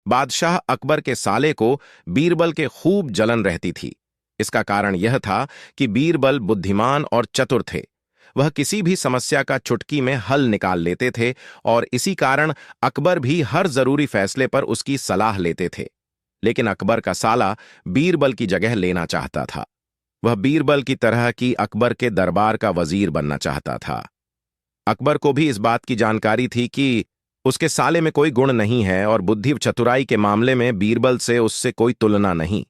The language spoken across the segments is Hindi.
बादशाह अकबर के साले को बीरबल के खूब जलन रहती थी। इसका कारण यह था कि बीरबल बुद्धिमान और चतुर थे। वह किसी भी समस्या का चुटकी में हल निकाल लेते थे और इसी कारण अकबर भी हर जरूरी फैसले पर उसकी सलाह लेते थे। लेकिन अकबर का साला बीरबल की जगह लेना चाहता था। वह बीरबल की तरह की अकबर के दरबार का वजीर बनना चाहता था। अकबर को भी इस बात की जानकारी थी कि उसके साले में कोई गुण नहीं है और बुद्धि चतुराई के मामले में बीरबल से उससे कोई तुलना नहीं।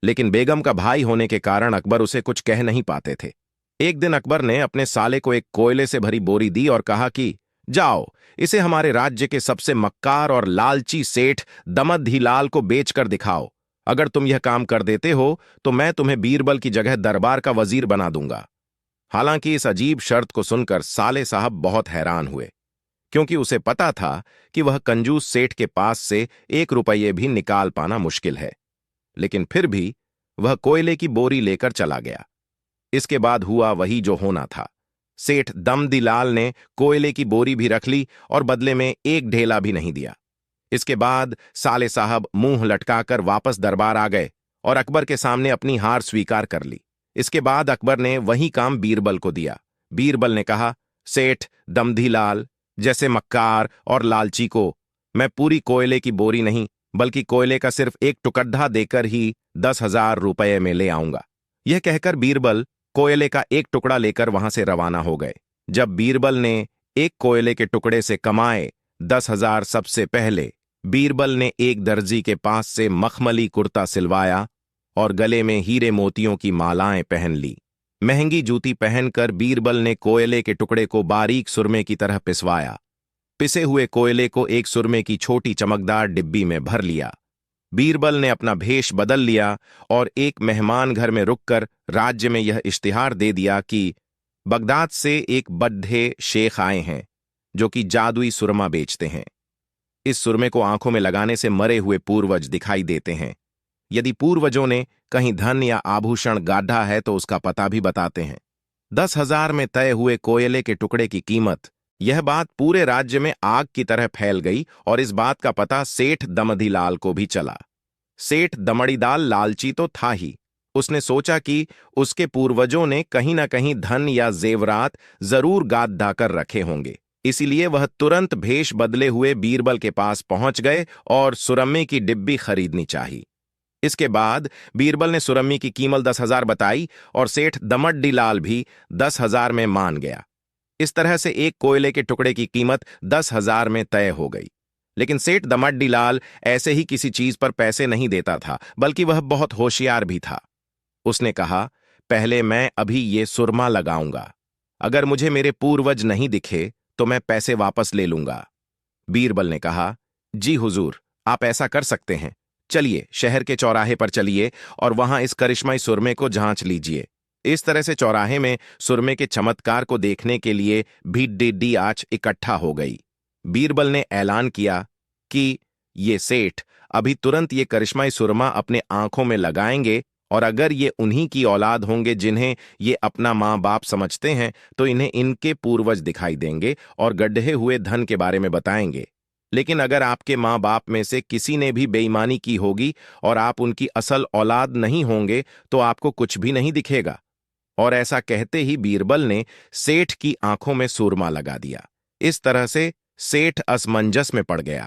लेकिन बेगम का भाई होने के कारण अकबर उसे कुछ कह नहीं पाते थे। एक दिन अकबर ने अपने साले को एक कोयले से भरी बोरी दी और कहा कि जाओ, इसे हमारे राज्य के सबसे मक्कार और लालची सेठ दमदहीलाल को बेचकर दिखाओ। अगर तुम यह काम कर देते हो तो मैं तुम्हें बीरबल की जगह दरबार का वजीर बना दूंगा। हालांकि इस अजीब शर्त को सुनकर साले साहब बहुत हैरान हुए, क्योंकि उसे पता था कि वह कंजूस सेठ के पास से 1 रुपये भी निकाल पाना मुश्किल है। लेकिन फिर भी वह कोयले की बोरी लेकर चला गया। इसके बाद हुआ वही जो होना था। सेठ दमदीलाल ने कोयले की बोरी भी रख ली और बदले में एक ढेला भी नहीं दिया। इसके बाद साले साहब मुंह लटकाकर वापस दरबार आ गए और अकबर के सामने अपनी हार स्वीकार कर ली। इसके बाद अकबर ने वही काम बीरबल को दिया। बीरबल ने कहा, सेठ दमदीलाल जैसे मक्कार और लालची को मैं पूरी कोयले की बोरी नहीं बल्कि कोयले का सिर्फ एक टुकड़ा देकर ही 10,000 रुपये में ले आऊंगा। यह कहकर बीरबल कोयले का एक टुकड़ा लेकर वहां से रवाना हो गए। जब बीरबल ने एक कोयले के टुकड़े से कमाए 10,000, सबसे पहले बीरबल ने एक दर्जी के पास से मखमली कुर्ता सिलवाया और गले में हीरे मोतियों की मालाएं पहन ली। महंगी जूती पहनकर बीरबल ने कोयले के टुकड़े को बारीक सुरमे की तरह पिसवाया। पिसे हुए कोयले को एक सुरमे की छोटी चमकदार डिब्बी में भर लिया। बीरबल ने अपना भेष बदल लिया और एक मेहमान घर में रुककर राज्य में यह इश्तिहार दे दिया कि बगदाद से एक बड्ढे शेख आए हैं जो कि जादुई सुरमा बेचते हैं। इस सुरमे को आंखों में लगाने से मरे हुए पूर्वज दिखाई देते हैं। यदि पूर्वजों ने कहीं धन या आभूषण गाढ़ा है तो उसका पता भी बताते हैं। 10,000 में तय हुए कोयले के टुकड़े की कीमत, यह बात पूरे राज्य में आग की तरह फैल गई और इस बात का पता सेठ दमदीलाल को भी चला। सेठ दमड़ीदाल लालची तो था ही। उसने सोचा कि उसके पूर्वजों ने कहीं ना कहीं धन या जेवरात जरूर गाद कर रखे होंगे। इसीलिए वह तुरंत भेष बदले हुए बीरबल के पास पहुंच गए और सुरम्मे की डिब्बी खरीदनी चाहिए। इसके बाद बीरबल ने सुरम्मी की कीमत 10,000 बताई और सेठ दमड़ीलाल भी 10,000 में मान गया। इस तरह से एक कोयले के टुकड़े की कीमत 10,000 में तय हो गई। लेकिन सेठ दमड़ीलाल ऐसे ही किसी चीज पर पैसे नहीं देता था, बल्कि वह बहुत होशियार भी था। उसने कहा, पहले मैं अभी ये सुरमा लगाऊंगा। अगर मुझे मेरे पूर्वज नहीं दिखे तो मैं पैसे वापस ले लूंगा। बीरबल ने कहा, जी हुजूर, आप ऐसा कर सकते हैं। चलिए शहर के चौराहे पर चलिए और वहां इस करिश्माई सुरमे को जांच लीजिए। इस तरह से चौराहे में सुरमे के चमत्कार को देखने के लिए भीड़ आज इकट्ठा हो गई। बीरबल ने ऐलान किया कि ये सेठ अभी तुरंत ये करिश्माई सुरमा अपने आंखों में लगाएंगे और अगर ये उन्हीं की औलाद होंगे जिन्हें ये अपना माँ बाप समझते हैं तो इन्हें इनके पूर्वज दिखाई देंगे और गड्ढे हुए धन के बारे में बताएंगे। लेकिन अगर आपके माँ बाप में से किसी ने भी बेईमानी की होगी और आप उनकी असल औलाद नहीं होंगे तो आपको कुछ भी नहीं दिखेगा। और ऐसा कहते ही बीरबल ने सेठ की आंखों में सूरमा लगा दिया। इस तरह से सेठ असमंजस में पड़ गया।